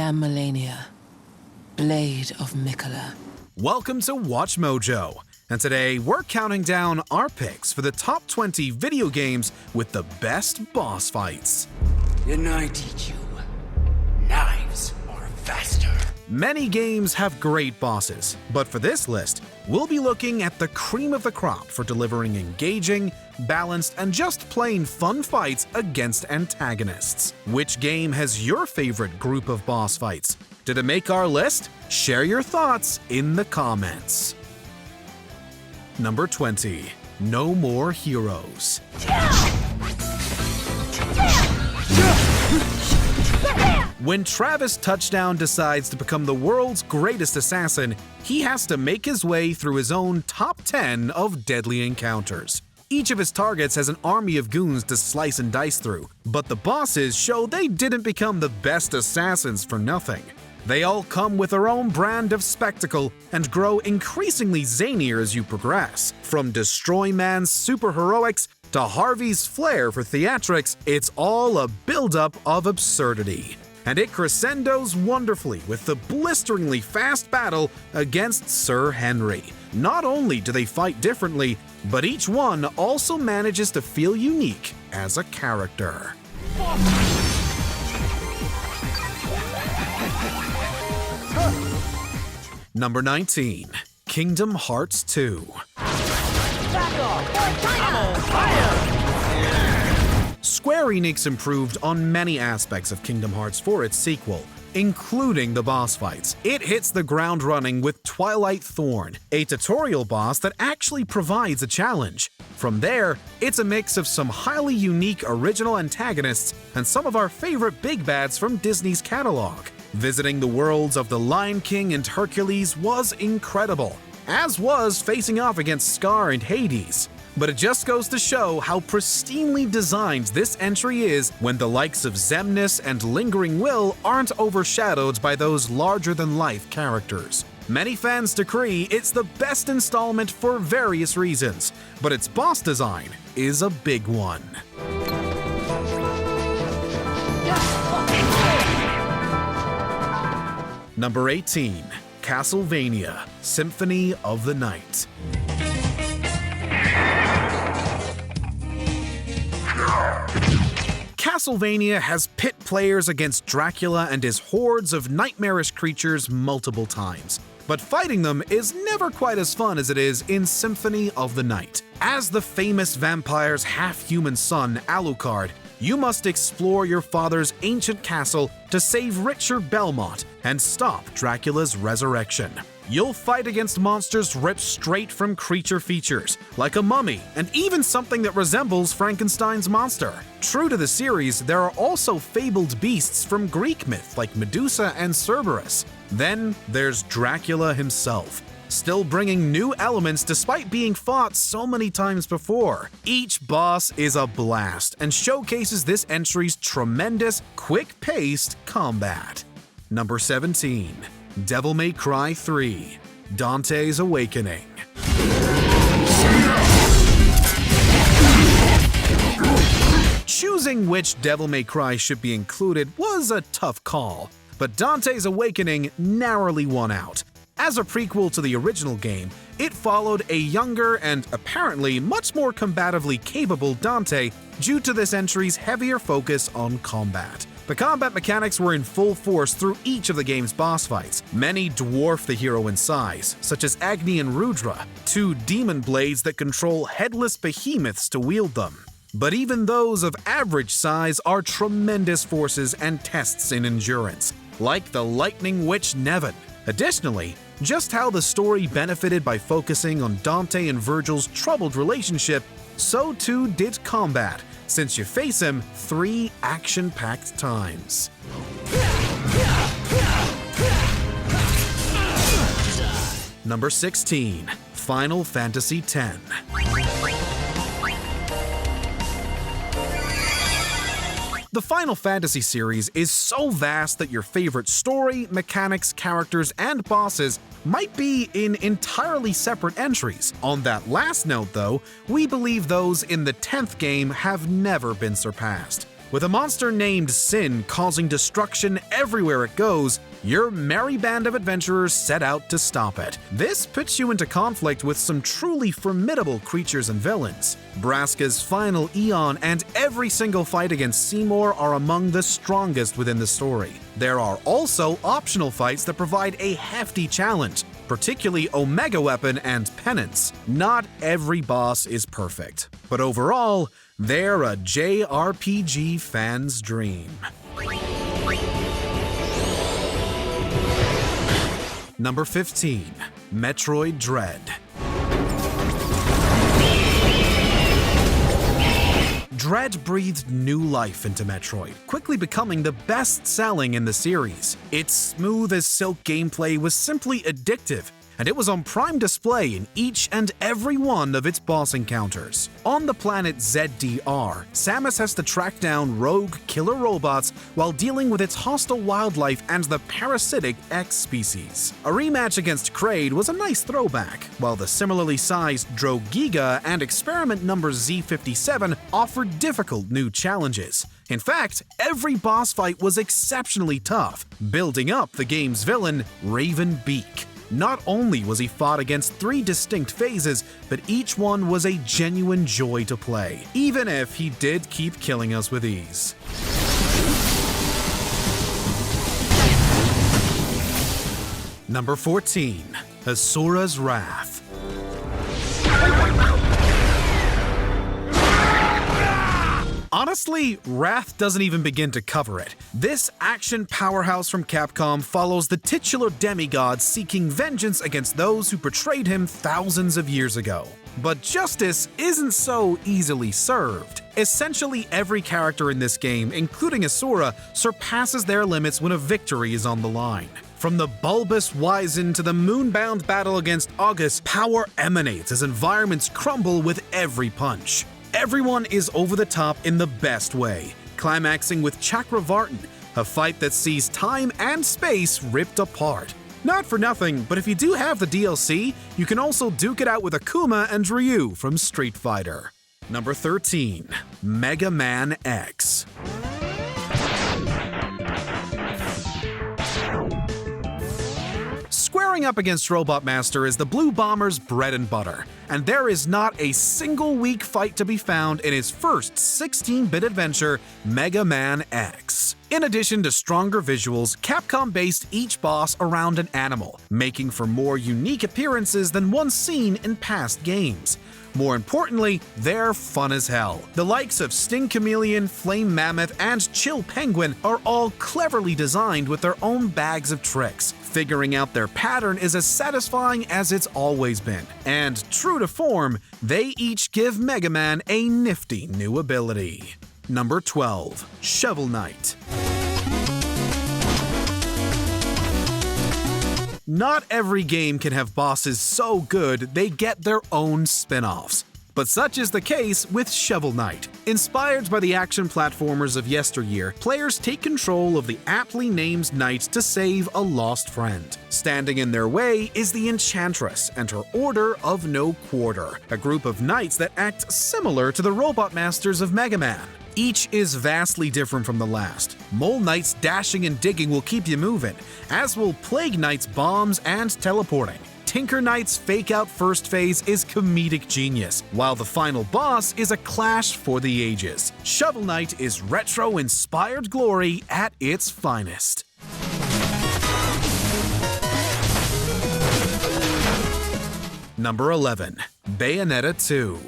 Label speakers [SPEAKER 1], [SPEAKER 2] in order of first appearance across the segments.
[SPEAKER 1] am Melania, Blade of Mikola.
[SPEAKER 2] Welcome to WatchMojo, and today we're counting down our picks for the top 20 video games with the best boss fights.
[SPEAKER 3] Didn't I teach you? Knives are faster.
[SPEAKER 2] Many games have great bosses, but for this list, we'll be looking at the cream of the crop for delivering engaging, balanced, and just plain fun fights against antagonists. Which game has your favorite group of boss fights? Did it make our list? Share your thoughts in the comments. Number 20. No More Heroes. When Travis Touchdown decides to become the world's greatest assassin, he has to make his way through his own top 10 of deadly encounters. Each of his targets has an army of goons to slice and dice through, but the bosses show they didn't become the best assassins for nothing. They all come with their own brand of spectacle and grow increasingly zanier as you progress. From Destroy Man's superheroics to Harvey's flair for theatrics, it's all a buildup of absurdity. And it crescendos wonderfully with the blisteringly fast battle against Sir Henry. Not only do they fight differently, but each one also manages to feel unique as a character. Number 19. Kingdom Hearts 2. Square Enix improved on many aspects of Kingdom Hearts for its sequel, including the boss fights. It hits the ground running with Twilight Thorn, a tutorial boss that actually provides a challenge. From there, it's a mix of some highly unique original antagonists and some of our favorite big bads from Disney's catalog. Visiting the worlds of The Lion King and Hercules was incredible, as was facing off against Scar and Hades. But it just goes to show how pristinely designed this entry is when the likes of Xemnas and Lingering Will aren't overshadowed by those larger-than-life characters. Many fans decree it's the best installment for various reasons, but its boss design is a big one. Number 18. Castlevania: Symphony of the Night. Castlevania has pit players against Dracula and his hordes of nightmarish creatures multiple times, but fighting them is never quite as fun as it is in Symphony of the Night. As the famous vampire's half-human son, Alucard, you must explore your father's ancient castle to save Richard Belmont and stop Dracula's resurrection. You'll fight against monsters ripped straight from creature features, like a mummy, and even something that resembles Frankenstein's monster. True to the series, there are also fabled beasts from Greek myth like Medusa and Cerberus. Then there's Dracula himself, still bringing new elements despite being fought so many times before. Each boss is a blast and showcases this entry's tremendous, quick-paced combat. Number 17. Devil May Cry 3: Dante's Awakening. Choosing which Devil May Cry should be included was a tough call, but Dante's Awakening narrowly won out. As a prequel to the original game, it followed a younger and apparently much more combatively capable Dante due to this entry's heavier focus on combat. The combat mechanics were in full force through each of the game's boss fights. Many dwarf the hero in size, such as Agni and Rudra, two demon blades that control headless behemoths to wield them. But even those of average size are tremendous forces and tests in endurance, like the Lightning Witch Nevin. Additionally, just how the story benefited by focusing on Dante and Virgil's troubled relationship, so too did combat, since you face him 3 action-packed times. Number 16. Final Fantasy X. The Final Fantasy series is so vast that your favorite story, mechanics, characters, and bosses might be in entirely separate entries. On that last note, though, we believe those in the 10th game have never been surpassed. With a monster named Sin causing destruction everywhere it goes, your merry band of adventurers set out to stop it. This puts you into conflict with some truly formidable creatures and villains. Braska's final Eon and every single fight against Seymour are among the strongest within the story. There are also optional fights that provide a hefty challenge, particularly Omega Weapon and Penance. Not every boss is perfect, but overall, they're a JRPG fan's dream. Number 15. Metroid Dread. Dread breathed new life into Metroid, quickly becoming the best-selling in the series. Its smooth as silk gameplay was simply addictive, and it was on prime display in each and every one of its boss encounters. On the planet ZDR, Samus has to track down rogue killer robots while dealing with its hostile wildlife and the parasitic X species. A rematch against Kraid was a nice throwback, while the similarly sized Drogiga and experiment number Z57 offered difficult new challenges. In fact, every boss fight was exceptionally tough, building up the game's villain, Raven Beak. Not only was he fought against 3 distinct phases, but each one was a genuine joy to play, even if he did keep killing us with ease. Number 14. ASURA'S Wrath. Honestly, Wrath doesn't even begin to cover it. This action powerhouse from Capcom follows the titular demigod seeking vengeance against those who betrayed him thousands of years ago. But justice isn't so easily served. Essentially every character in this game, including Asura, surpasses their limits when a victory is on the line. From the bulbous Wizen to the moonbound battle against August, power emanates as environments crumble with every punch. Everyone is over the top in the best way, climaxing with Chakravartin, a fight that sees time and space ripped apart. Not for nothing, but if you do have the DLC, you can also duke it out with Akuma and Ryu from Street Fighter. Number 13. Mega Man X. Squaring up against Robot Master is the Blue Bomber's bread and butter, and there is not a single weak fight to be found in his first 16-bit adventure, Mega Man X. In addition to stronger visuals, Capcom based each boss around an animal, making for more unique appearances than ones seen in past games. More importantly, they're fun as hell. The likes of Sting Chameleon, Flame Mammoth, and Chill Penguin are all cleverly designed with their own bags of tricks. Figuring out their pattern is as satisfying as it's always been. And true to form, they each give Mega Man a nifty new ability. Number 12. Shovel Knight. Not every game can have bosses so good they get their own spin-offs. But such is the case with Shovel Knight. Inspired by the action platformers of yesteryear, players take control of the aptly named knight to save a lost friend. Standing in their way is the Enchantress and her Order of No Quarter, a group of knights that act similar to the Robot Masters of Mega Man. Each is vastly different from the last. Mole Knight's dashing and digging will keep you moving, as will Plague Knight's bombs and teleporting. Tinker Knight's fake-out first phase is comedic genius, while the final boss is a clash for the ages. Shovel Knight is retro-inspired glory at its finest. Number 11. Bayonetta 2.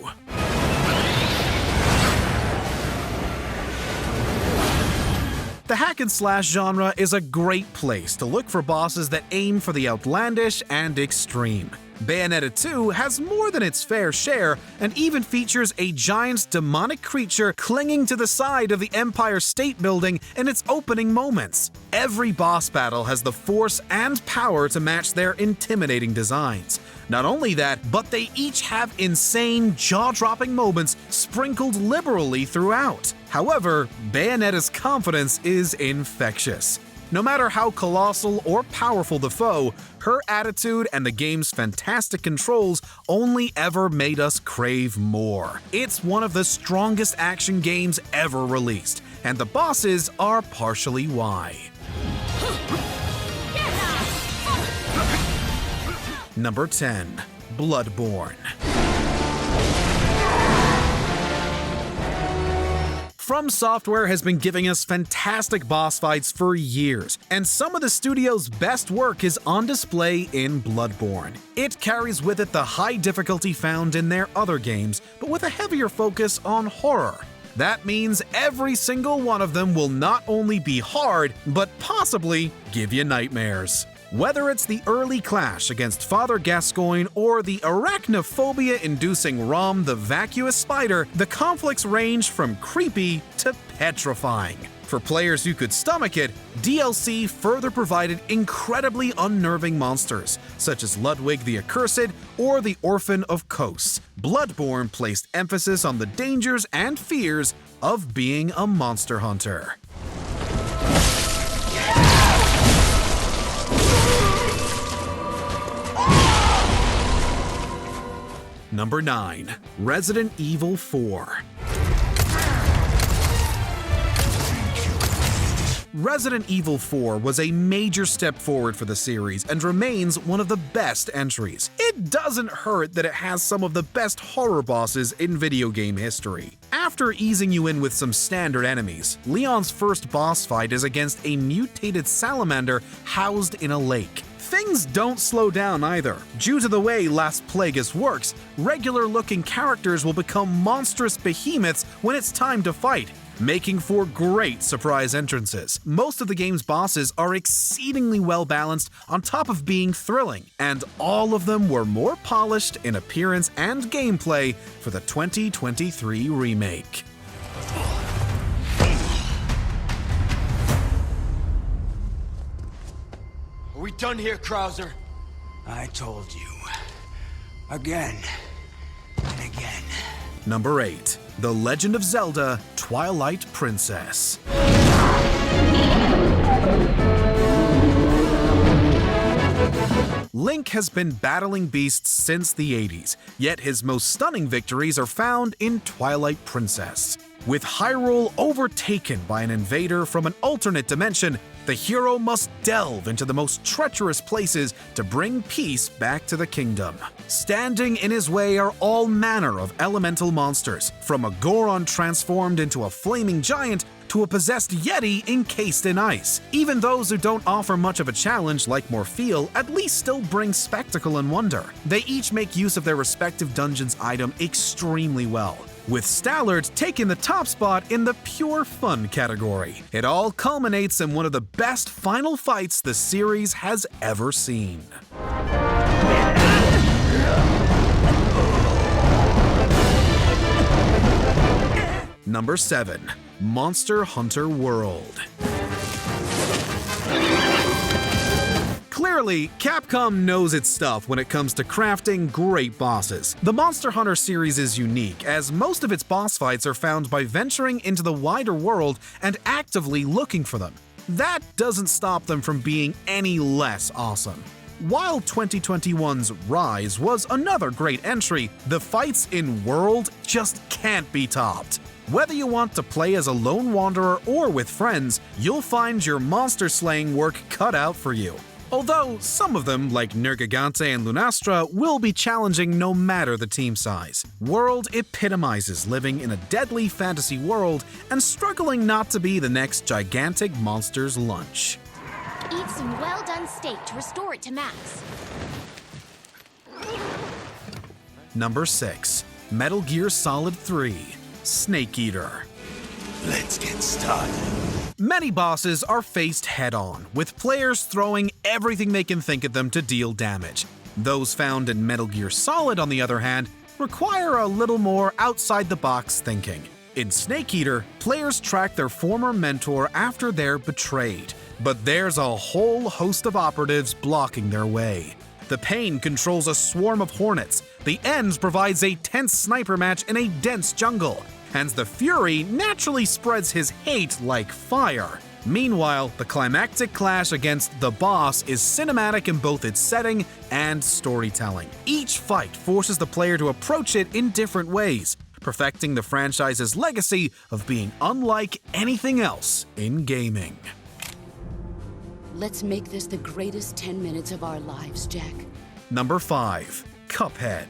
[SPEAKER 2] The hack-and-slash genre is a great place to look for bosses that aim for the outlandish and extreme. Bayonetta 2 has more than its fair share and even features a giant demonic creature clinging to the side of the Empire State Building in its opening moments. Every boss battle has the force and power to match their intimidating designs. Not only that, but they each have insane, jaw-dropping moments sprinkled liberally throughout. However, Bayonetta's confidence is infectious. No matter how colossal or powerful the foe, her attitude and the game's fantastic controls only ever made us crave more. It's one of the strongest action games ever released, and the bosses are partially why. Number 10. Bloodborne. From Software has been giving us fantastic boss fights for years, and some of the studio's best work is on display in Bloodborne. It carries with it the high difficulty found in their other games, but with a heavier focus on horror. That means every single one of them will not only be hard, but possibly give you nightmares. Whether it's the early clash against Father Gascoigne or the arachnophobia-inducing Rom the Vacuous Spider, the conflicts range from creepy to petrifying. For players who could stomach it, DLC further provided incredibly unnerving monsters, such as Ludwig the Accursed or the Orphan of Kos. Bloodborne placed emphasis on the dangers and fears of being a monster hunter. Number 9. Resident Evil 4. Resident Evil 4 was a major step forward for the series and remains one of the best entries. It doesn't hurt that it has some of the best horror bosses in video game history. After easing you in with some standard enemies, Leon's first boss fight is against a mutated salamander housed in a lake. Things don't slow down either. Due to the way Las Plagas works, regular-looking characters will become monstrous behemoths when it's time to fight, making for great surprise entrances. Most of the game's bosses are exceedingly well-balanced on top of being thrilling, and all of them were more polished in appearance and gameplay for the 2023 remake.
[SPEAKER 3] Are we done here, Krauser?
[SPEAKER 4] I told you. Again and again.
[SPEAKER 2] Number 8. The Legend of Zelda: Twilight Princess. Link has been battling beasts since the 80s, yet his most stunning victories are found in Twilight Princess. With Hyrule overtaken by an invader from an alternate dimension, the hero must delve into the most treacherous places to bring peace back to the kingdom. Standing in his way are all manner of elemental monsters, from a Goron transformed into a flaming giant to a possessed Yeti encased in ice. Even those who don't offer much of a challenge, like Morpheal, at least still bring spectacle and wonder. They each make use of their respective dungeon's item extremely well, with Stallard taking the top spot in the pure fun category. It all culminates in one of the best final fights the series has ever seen. Number 7. Monster Hunter World. Clearly, Capcom knows its stuff when it comes to crafting great bosses. The Monster Hunter series is unique, as most of its boss fights are found by venturing into the wider world and actively looking for them. That doesn't stop them from being any less awesome. While 2021's Rise was another great entry, the fights in World just can't be topped. Whether you want to play as a lone wanderer or with friends, you'll find your monster slaying work cut out for you. Although some of them, like Nergigante and Lunastra, will be challenging no matter the team size. World epitomizes living in a deadly fantasy world and struggling not to be the next gigantic monster's lunch.
[SPEAKER 5] Eat some well-done steak to restore it to max.
[SPEAKER 2] Number 6. Metal Gear Solid 3: Snake Eater.
[SPEAKER 4] Let's get started.
[SPEAKER 2] Many bosses are faced head-on, with players throwing everything they can think at them to deal damage. Those found in Metal Gear Solid, on the other hand, require a little more outside-the-box thinking. In Snake Eater, players track their former mentor after they're betrayed, but there's a whole host of operatives blocking their way. The Pain controls a swarm of hornets, the Ends provides a tense sniper match in a dense jungle, and the Fury naturally spreads his hate like fire. Meanwhile, the climactic clash against the boss is cinematic in both its setting and storytelling. Each fight forces the player to approach it in different ways, perfecting the franchise's legacy of being unlike anything else in gaming.
[SPEAKER 6] Let's make this the greatest 10 minutes of our lives, Jack.
[SPEAKER 2] Number 5. Cuphead.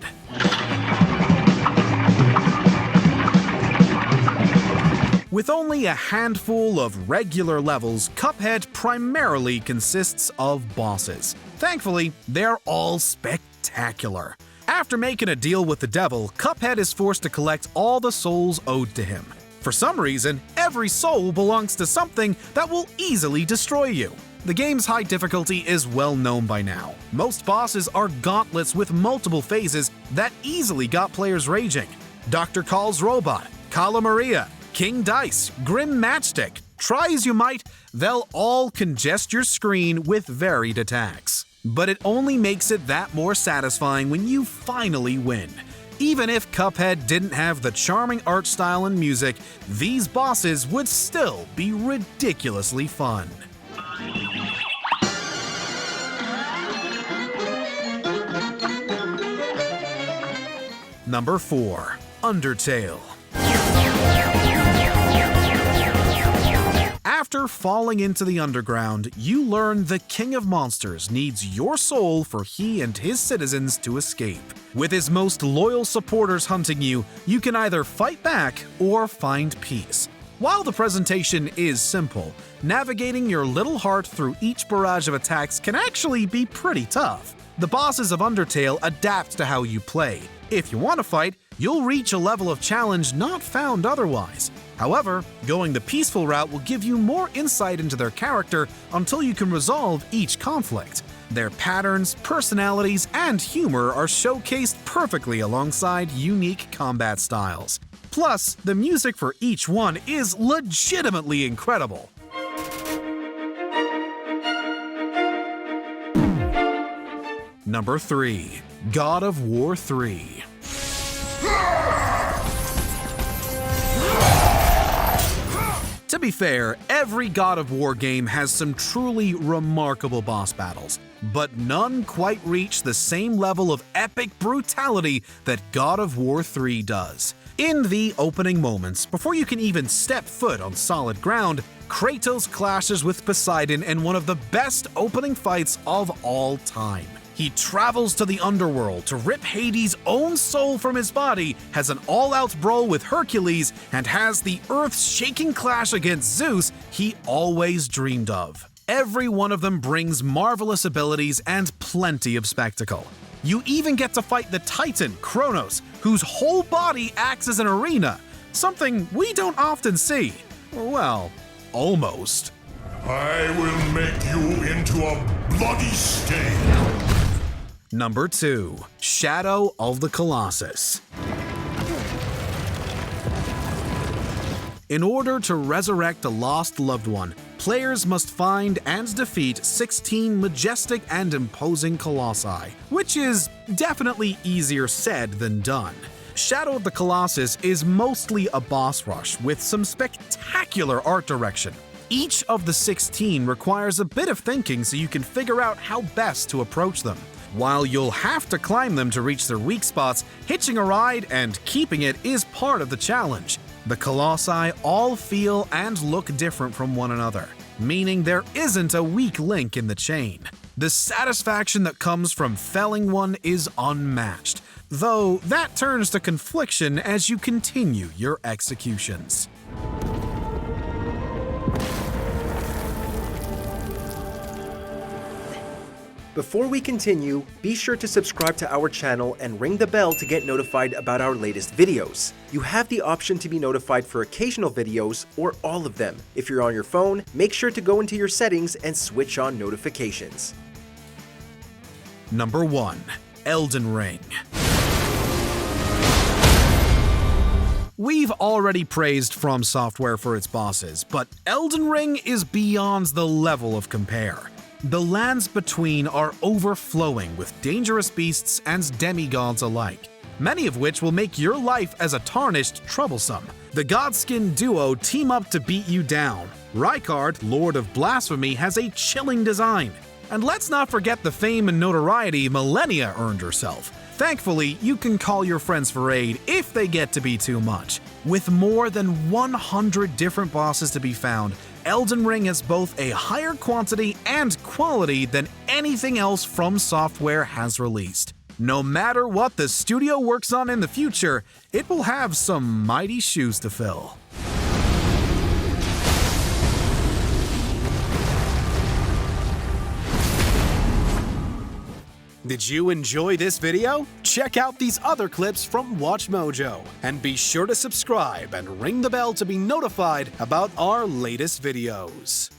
[SPEAKER 2] With only a handful of regular levels, Cuphead primarily consists of bosses. Thankfully, they're all spectacular. After making a deal with the devil, Cuphead is forced to collect all the souls owed to him. For some reason, every soul belongs to something that will easily destroy you. The game's high difficulty is well known by now. Most bosses are gauntlets with multiple phases that easily got players raging. Dr. Call's Robot, Kala Maria, King Dice, Grim Matchstick. Try as you might, they'll all congest your screen with varied attacks. But it only makes it that more satisfying when you finally win. Even if Cuphead didn't have the charming art style and music, these bosses would still be ridiculously fun. Number 4. Undertale. After falling into the underground, you learn the King of Monsters needs your soul for he and his citizens to escape. With his most loyal supporters hunting you, you can either fight back or find peace. While the presentation is simple, navigating your little heart through each barrage of attacks can actually be pretty tough. The bosses of Undertale adapt to how you play. If you want to fight, you'll reach a level of challenge not found otherwise. However, going the peaceful route will give you more insight into their character until you can resolve each conflict. Their patterns, personalities, and humor are showcased perfectly alongside unique combat styles. Plus, the music for each one is legitimately incredible. Number 3. God of War 3. To be fair, every God of War game has some truly remarkable boss battles, but none quite reach the same level of epic brutality that God of War 3 does. In the opening moments, before you can even step foot on solid ground, Kratos clashes with Poseidon in one of the best opening fights of all time. He travels to the underworld to rip Hades' own soul from his body, has an all-out brawl with Hercules, and has the earth-shaking clash against Zeus he always dreamed of. Every one of them brings marvelous abilities and plenty of spectacle. You even get to fight the Titan, Kronos, whose whole body acts as an arena, something we don't often see. Well, almost.
[SPEAKER 7] I will make you into a bloody stain.
[SPEAKER 2] Number 2. Shadow of the Colossus. In order to resurrect a lost loved one, players must find and defeat 16 majestic and imposing colossi, which is definitely easier said than done. Shadow of the Colossus is mostly a boss rush with some spectacular art direction. Each of the 16 requires a bit of thinking so you can figure out how best to approach them. While you'll have to climb them to reach their weak spots, hitching a ride and keeping it is part of the challenge. The colossi all feel and look different from one another, meaning there isn't a weak link in the chain. The satisfaction that comes from felling one is unmatched, though that turns to confliction as you continue your executions.
[SPEAKER 8] Before we continue, be sure to subscribe to our channel and ring the bell to get notified about our latest videos. You have the option to be notified for occasional videos or all of them. If you're on your phone, make sure to go into your settings and switch on notifications.
[SPEAKER 2] Number 1. Elden Ring. We've already praised From Software for its bosses, but Elden Ring is beyond the level of compare. The lands between are overflowing with dangerous beasts and demigods alike. many of which will make your life as a tarnished troublesome. The Godskin duo team up to beat you down. Rykard, Lord of Blasphemy, has a chilling design. And let's not forget the fame and notoriety Millennia earned herself. Thankfully, you can call your friends for aid if they get to be too much. With more than 100 different bosses to be found, Elden Ring has both a higher quantity and quality than anything else From Software has released. No matter what the studio works on in the future, it will have some mighty shoes to fill. Did you enjoy this video? Check out these other clips from WatchMojo, and be sure to subscribe and ring the bell to be notified about our latest videos.